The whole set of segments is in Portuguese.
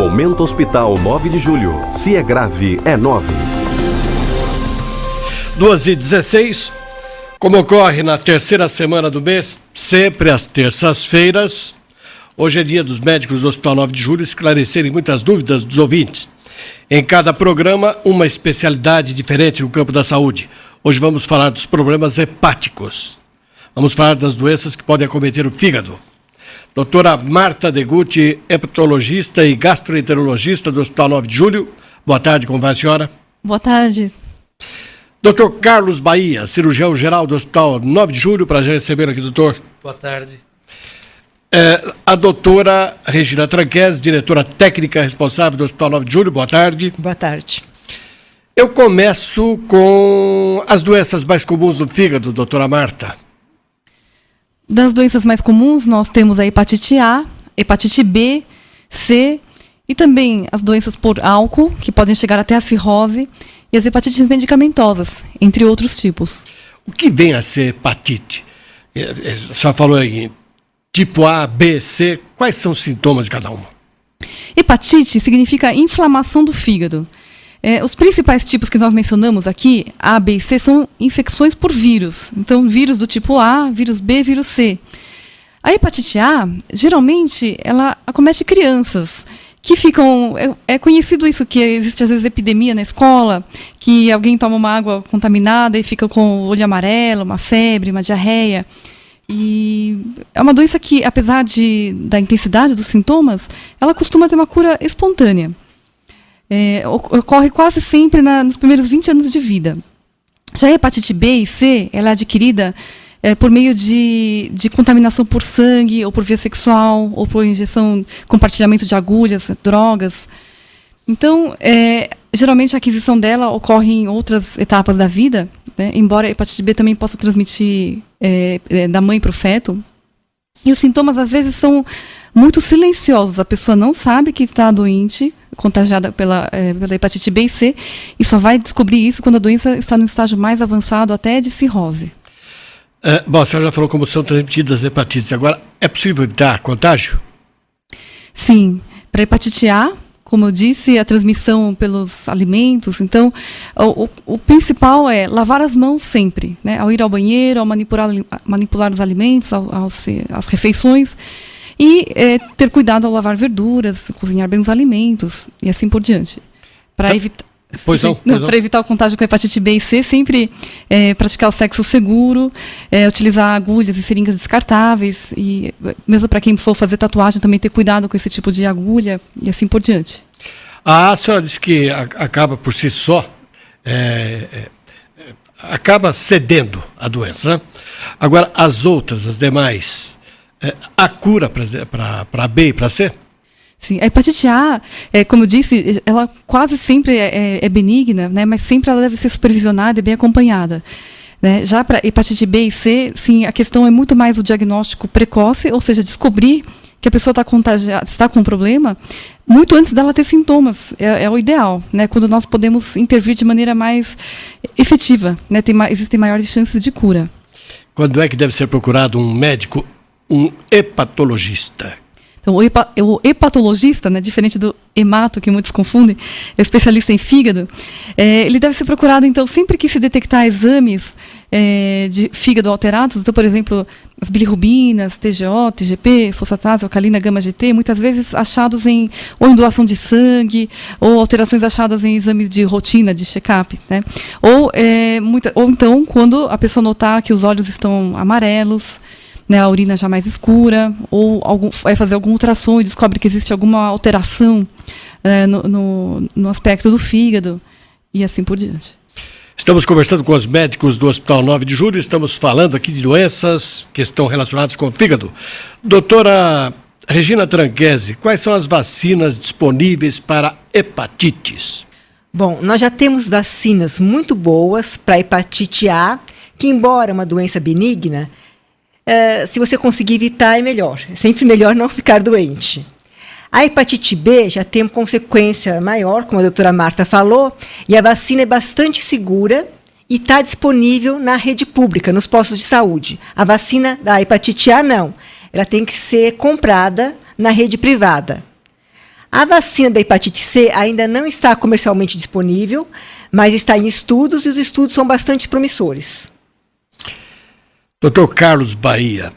Momento Hospital 9 de Julho. Se é grave, é 9. 2h16. Como ocorre na terceira semana do mês, sempre às terças-feiras, hoje é dia dos médicos do Hospital 9 de Julho esclarecerem muitas dúvidas dos ouvintes. Em cada programa, uma especialidade diferente no campo da saúde. Hoje vamos falar dos problemas hepáticos. Vamos falar das doenças que podem acometer o fígado. Doutora Marta Degutti, hepatologista e gastroenterologista do Hospital 9 de Julho. Boa tarde, como vai a senhora? Boa tarde. Dr. Carlos Bahia, cirurgião-geral do Hospital 9 de Julho, prazer receber aqui, doutor. Boa tarde. A doutora Regina Tranquese, diretora técnica responsável do Hospital 9 de Julho, boa tarde. Boa tarde. Eu começo com as doenças mais comuns do fígado, doutora Marta. Das doenças mais comuns, nós temos a hepatite A, hepatite B, C e também as doenças por álcool, que podem chegar até a cirrose, e as hepatites medicamentosas, entre outros tipos. O que vem a ser hepatite? A senhora falou aí, tipo A, B, C, quais são os sintomas de cada uma? Hepatite significa inflamação do fígado. Os principais tipos que nós mencionamos aqui, A, B e C, são infecções por vírus. Então, vírus do tipo A, vírus B, vírus C. A hepatite A, geralmente, ela acomete crianças que ficam... É conhecido isso, que existe às vezes epidemia na escola, que alguém toma uma água contaminada e fica com o olho amarelo, uma febre, uma diarreia. E é uma doença que, apesar da intensidade dos sintomas, ela costuma ter uma cura espontânea. Ocorre quase sempre nos primeiros 20 anos de vida. Já a hepatite B e C, ela é adquirida por meio de contaminação por sangue, ou por via sexual, ou por injeção, compartilhamento de agulhas, drogas. Então, geralmente a aquisição dela ocorre em outras etapas da vida, né? Embora a hepatite B também possa transmitir da mãe para o feto. E os sintomas, às vezes, são muito silenciosos. A pessoa não sabe que está doente, contagiada pela hepatite B e C, e só vai descobrir isso quando a doença está no estágio mais avançado, até de cirrose. Bom, a senhora já falou como são transmitidas as hepatites. Agora, é possível evitar contágio? Sim. Para a hepatite A, como eu disse, a transmissão pelos alimentos. Então, o principal é lavar as mãos sempre, né? Ao ir ao banheiro, ao manipular os alimentos, as refeições. E ter cuidado ao lavar verduras, cozinhar bem os alimentos e assim por diante. Para evitar... Para evitar o contágio com hepatite B e C, sempre praticar o sexo seguro, utilizar agulhas e seringas descartáveis, e mesmo para quem for fazer tatuagem, também ter cuidado com esse tipo de agulha e assim por diante. A senhora disse que acaba por si só, acaba cedendo a doença, né? Agora, as outras, as demais, a cura para B e para C? Sim, a hepatite A, como eu disse, ela quase sempre é benigna, né, mas sempre ela deve ser supervisionada e bem acompanhada. Né? Já para hepatite B e C, sim, a questão é muito mais o diagnóstico precoce, ou seja, descobrir que a pessoa está contagiada, está com um problema, muito antes dela ter sintomas. É o ideal, né, quando nós podemos intervir de maneira mais efetiva, né, existem maiores chances de cura. Quando é que deve ser procurado um médico, um hepatologista? Então, o hepatologista, né, diferente do hemato, que muitos confundem, é o especialista em fígado, ele deve ser procurado, então, sempre que se detectar exames de fígado alterados, então, por exemplo, as bilirrubinas, TGO, TGP, fosfatase, alcalina, gama-GT, muitas vezes achados ou em doação de sangue, ou alterações achadas em exames de rotina, de check-up, né? Ou então, quando a pessoa notar que os olhos estão amarelos, né, a urina já mais escura, ou vai fazer algum ultrassom e descobre que existe alguma alteração no aspecto do fígado, e assim por diante. Estamos conversando com os médicos do Hospital 9 de Julho, estamos falando aqui de doenças que estão relacionadas com o fígado. Doutora Regina Tranquese, quais são as vacinas disponíveis para hepatites? Bom, nós já temos vacinas muito boas para hepatite A, que embora uma doença benigna, se você conseguir evitar, é melhor. É sempre melhor não ficar doente. A hepatite B já tem consequência maior, como a doutora Marta falou, e a vacina é bastante segura e está disponível na rede pública, nos postos de saúde. A vacina da hepatite A, não. Ela tem que ser comprada na rede privada. A vacina da hepatite C ainda não está comercialmente disponível, mas está em estudos e os estudos são bastante promissores. Dr. Carlos Bahia,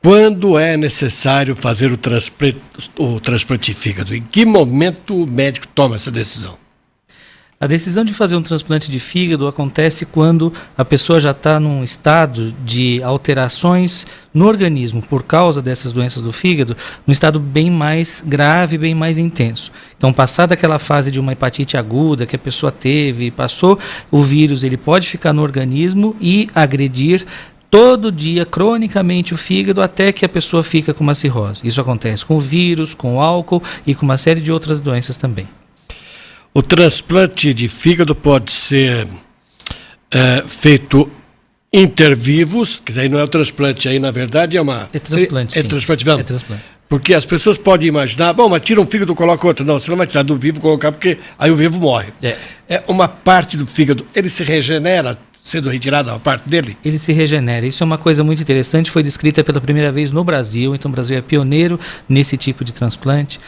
quando é necessário fazer o transplante de fígado? Em que momento o médico toma essa decisão? A decisão de fazer um transplante de fígado acontece quando a pessoa já está num estado de alterações no organismo por causa dessas doenças do fígado, num estado bem mais grave, bem mais intenso. Então, passada aquela fase de uma hepatite aguda que a pessoa teve, passou o vírus, ele pode ficar no organismo e agredir todo dia, cronicamente, o fígado, até que a pessoa fica com uma cirrose. Isso acontece com o vírus, com o álcool e com uma série de outras doenças também. O transplante de fígado pode ser feito intervivos, que aí não é o transplante, aí na verdade é uma... É transplante, É sim. transplante mesmo? É transplante. Porque as pessoas podem imaginar, bom, mas tira um fígado e coloca outro. Não, você não vai tirar do vivo e colocar, porque aí o vivo morre. É uma parte do fígado, ele se regenera sendo retirada uma parte dele? Ele se regenera. Isso é uma coisa muito interessante, foi descrita pela primeira vez no Brasil, então o Brasil é pioneiro nesse tipo de transplante,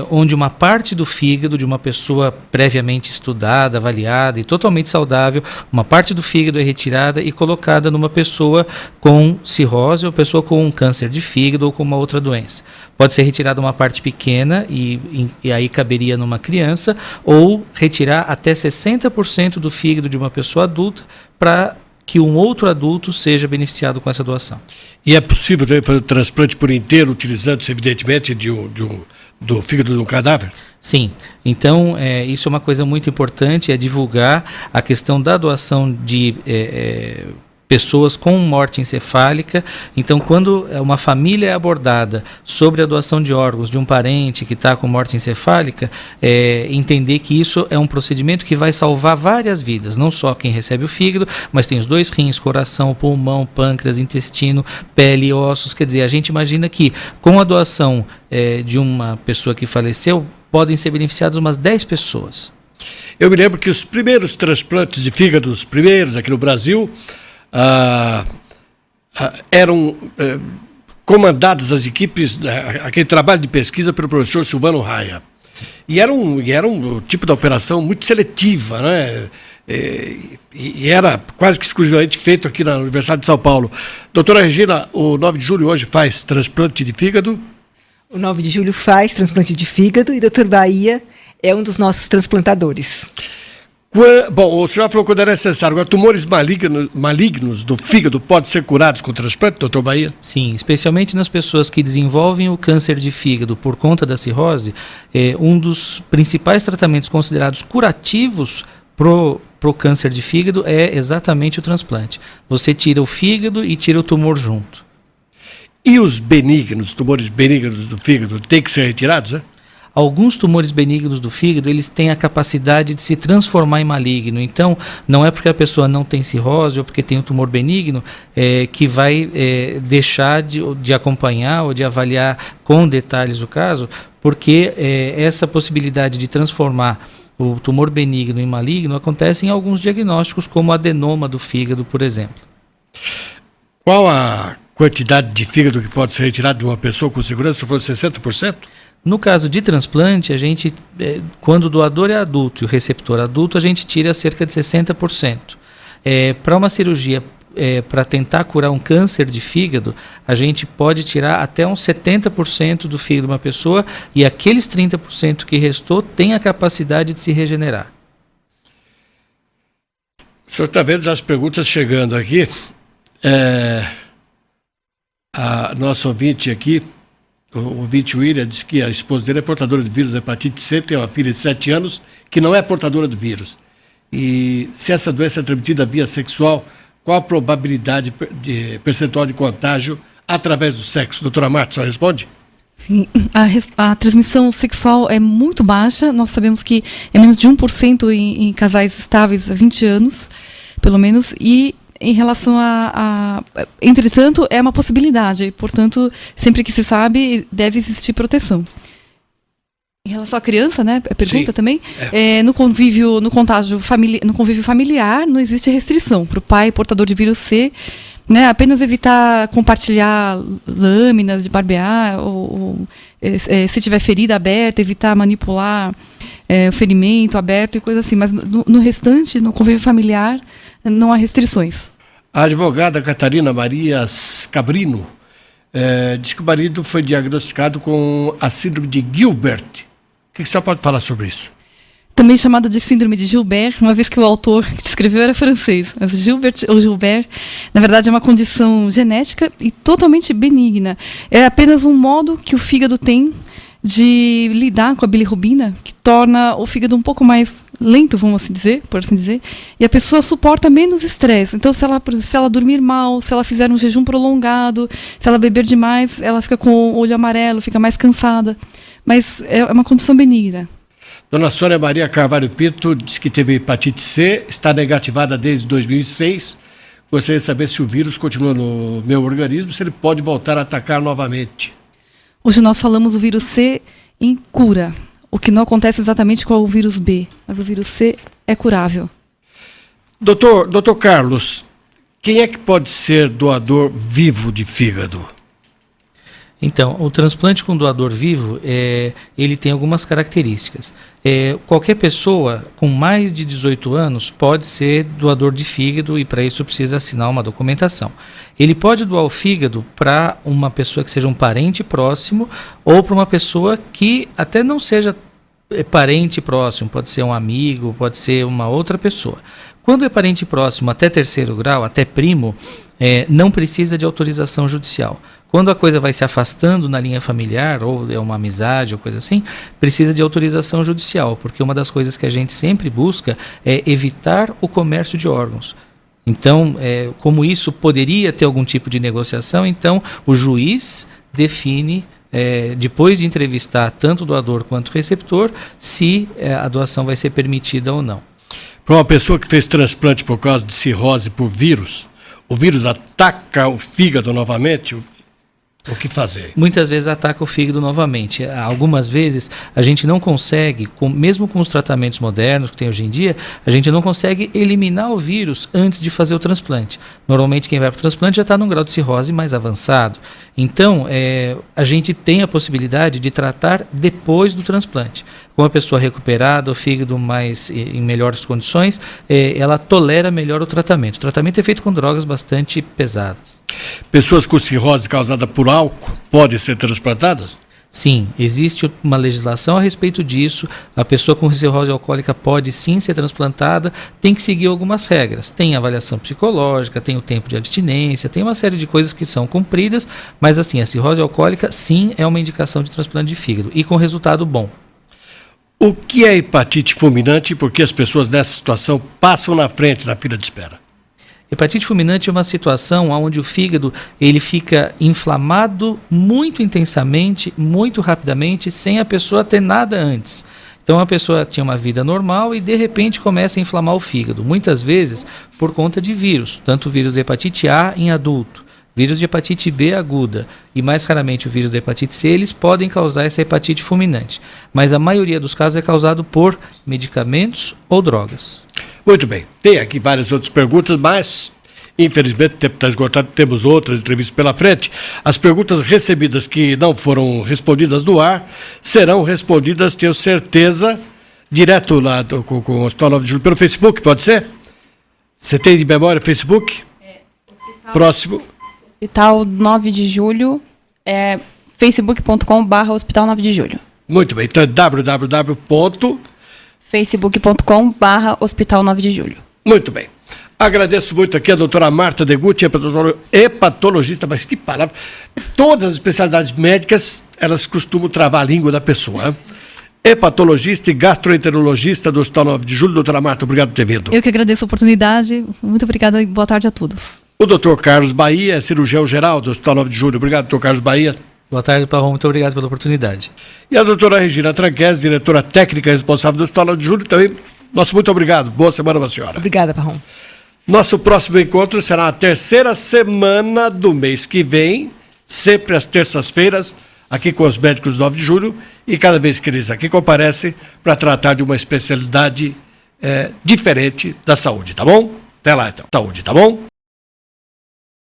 onde uma parte do fígado de uma pessoa previamente estudada, avaliada e totalmente saudável, uma parte do fígado é retirada e colocada numa pessoa com cirrose ou pessoa com um câncer de fígado ou com uma outra doença. Pode ser retirada uma parte pequena e aí caberia numa criança, ou retirar até 60% do fígado de uma pessoa adulta para que um outro adulto seja beneficiado com essa doação. E é possível também fazer o transplante por inteiro, utilizando-se evidentemente do fígado de um cadáver? Sim, então isso é uma coisa muito importante, é divulgar a questão da doação de pessoas com morte encefálica. Então, quando uma família é abordada sobre a doação de órgãos de um parente que está com morte encefálica, entender que isso é um procedimento que vai salvar várias vidas, não só quem recebe o fígado, mas tem os 2 rins, coração, pulmão, pâncreas, intestino, pele e ossos. Quer dizer, a gente imagina que com a doação de uma pessoa que faleceu, podem ser beneficiadas umas 10 pessoas. Eu me lembro que os primeiros transplantes de fígado, os primeiros aqui no Brasil, eram comandados as equipes, aquele trabalho de pesquisa pelo professor Silvano Raia. E era um tipo de operação muito seletiva, né? E era quase que exclusivamente feito aqui na Universidade de São Paulo. Doutora Regina, o 9 de julho hoje faz transplante de fígado? O 9 de julho faz transplante de fígado e o Dr. Bahia é um dos nossos transplantadores. Bom, o senhor falou quando era necessário. Agora, tumores malignos do fígado podem ser curados com transplante, doutor Bahia? Sim, especialmente nas pessoas que desenvolvem o câncer de fígado por conta da cirrose, um dos principais tratamentos considerados curativos pro câncer de fígado é exatamente o transplante. Você tira o fígado e tira o tumor junto. E os tumores benignos do fígado, têm que ser retirados, né? Alguns tumores benignos do fígado, eles têm a capacidade de se transformar em maligno. Então, não é porque a pessoa não tem cirrose ou porque tem um tumor benigno que vai deixar de acompanhar ou de avaliar com detalhes o caso, porque essa possibilidade de transformar o tumor benigno em maligno acontece em alguns diagnósticos, como adenoma do fígado, por exemplo. Qual a quantidade de fígado que pode ser retirado de uma pessoa com segurança, se for 60%? No caso de transplante, a gente, quando o doador é adulto e o receptor adulto, a gente tira cerca de 60%. Para uma cirurgia, para tentar curar um câncer de fígado, a gente pode tirar até uns 70% do fígado de uma pessoa, e aqueles 30% que restou tem a capacidade de se regenerar. O senhor está vendo as perguntas chegando aqui. A nossa ouvinte aqui, o ouvinte William, disse que a esposa dele é portadora de vírus da hepatite C, tem uma filha de 7 anos que não é portadora do vírus. E se essa doença é transmitida via sexual, qual a probabilidade de percentual de contágio através do sexo? Doutora Marta, só responde? Sim, a transmissão sexual é muito baixa. Nós sabemos que é menos de 1% em casais estáveis há 20 anos, pelo menos, e em relação entretanto, é uma possibilidade, portanto, sempre que se sabe, deve existir proteção. Em relação à criança, né, a pergunta Sim. também, no convívio familiar, não existe restrição. Para o pai portador de vírus C, né? Apenas evitar compartilhar lâminas de barbear, se tiver ferida aberta, evitar manipular o ferimento aberto e coisa assim. Mas no restante, no convívio familiar, não há restrições. A advogada Catarina Maria Scabrino diz que o marido foi diagnosticado com a síndrome de Gilbert. O que você pode falar sobre isso? Também chamada de síndrome de Gilbert, uma vez que o autor que escreveu era francês. Mas Gilbert ou Gilbert, na verdade, é uma condição genética e totalmente benigna. É apenas um modo que o fígado tem de lidar com a bilirrubina, que torna o fígado um pouco mais lento, vamos assim dizer, por assim dizer, e a pessoa suporta menos estresse. Então, se ela dormir mal, se ela fizer um jejum prolongado, se ela beber demais, ela fica com o olho amarelo, fica mais cansada. Mas é uma condição benigna. Dona Sônia Maria Carvalho Pinto diz que teve hepatite C, está negativada desde 2006. Gostaria de saber se o vírus continua no meu organismo, se ele pode voltar a atacar novamente. Hoje nós falamos do vírus C em cura, o que não acontece exatamente com o vírus B, mas o vírus C é curável. Doutor Carlos, quem é que pode ser doador vivo de fígado? Então, o transplante com doador vivo, ele tem algumas características. Qualquer pessoa com mais de 18 anos pode ser doador de fígado e para isso precisa assinar uma documentação. Ele pode doar o fígado para uma pessoa que seja um parente próximo ou para uma pessoa que até não seja parente próximo, pode ser um amigo, pode ser uma outra pessoa. Quando é parente próximo até 3º grau, até primo, não precisa de autorização judicial. Quando a coisa vai se afastando na linha familiar, ou é uma amizade ou coisa assim, precisa de autorização judicial, porque uma das coisas que a gente sempre busca é evitar o comércio de órgãos. Então, como isso poderia ter algum tipo de negociação, então o juiz define, depois de entrevistar tanto o doador quanto o receptor, se a doação vai ser permitida ou não. Para uma pessoa que fez transplante por causa de cirrose por vírus, o vírus ataca o fígado novamente? O que fazer? Muitas vezes ataca o fígado novamente. Algumas vezes a gente não consegue, mesmo com os tratamentos modernos que tem hoje em dia, a gente não consegue eliminar o vírus antes de fazer o transplante. Normalmente quem vai para o transplante já está num grau de cirrose mais avançado. Então, a gente tem a possibilidade de tratar depois do transplante. Com a pessoa recuperada, o fígado em melhores condições, ela tolera melhor o tratamento. O tratamento é feito com drogas bastante pesadas. Pessoas com cirrose causada por álcool podem ser transplantadas? Sim, existe uma legislação a respeito disso. A pessoa com cirrose alcoólica pode sim ser transplantada, tem que seguir algumas regras. Tem avaliação psicológica, tem o tempo de abstinência, tem uma série de coisas que são cumpridas, mas assim, a cirrose alcoólica sim é uma indicação de transplante de fígado e com resultado bom. O que é hepatite fulminante e por que as pessoas nessa situação passam na frente na fila de espera? Hepatite fulminante é uma situação onde o fígado ele fica inflamado muito intensamente, muito rapidamente, sem a pessoa ter nada antes. Então a pessoa tinha uma vida normal e de repente começa a inflamar o fígado, muitas vezes por conta de vírus, tanto o vírus da hepatite A em adulto, vírus de hepatite B aguda e mais raramente o vírus da hepatite C, eles podem causar essa hepatite fulminante. Mas a maioria dos casos é causado por medicamentos ou drogas. Muito bem, tem aqui várias outras perguntas, mas infelizmente o tempo está esgotado, temos outras entrevistas pela frente. As perguntas recebidas que não foram respondidas no ar serão respondidas, tenho certeza, direto lá com o Hospital 9 de Julho, pelo Facebook, pode ser? Você tem de memória o Facebook? Próximo. Hospital 9 de Julho, facebook.com/Hospital 9 de Julho. Muito bem, então é facebook.com/Hospital 9 de Julho. Muito bem. Agradeço muito aqui a doutora Marta Degutti, hepatologista, mas que palavra. Todas as especialidades médicas, elas costumam travar a língua da pessoa. Né? Hepatologista e gastroenterologista do Hospital 9 de Julho. Doutora Marta, obrigado por ter vindo. Eu que agradeço a oportunidade. Muito obrigada e boa tarde a todos. O doutor Carlos Bahia é cirurgião geral do Hospital 9 de Julho. Obrigado, doutor Carlos Bahia. Boa tarde, Parrão. Muito obrigado pela oportunidade. E a doutora Regina Tranquese, diretora técnica responsável do Hospital 9 de Julho, também. Nosso muito obrigado. Boa semana para a senhora. Obrigada, Parrão. Nosso próximo encontro será na terceira semana do mês que vem, sempre às terças-feiras, aqui com os médicos do 9 de Julho, e cada vez que eles aqui comparecem para tratar de uma especialidade diferente da saúde, tá bom? Até lá, então. Saúde, tá bom?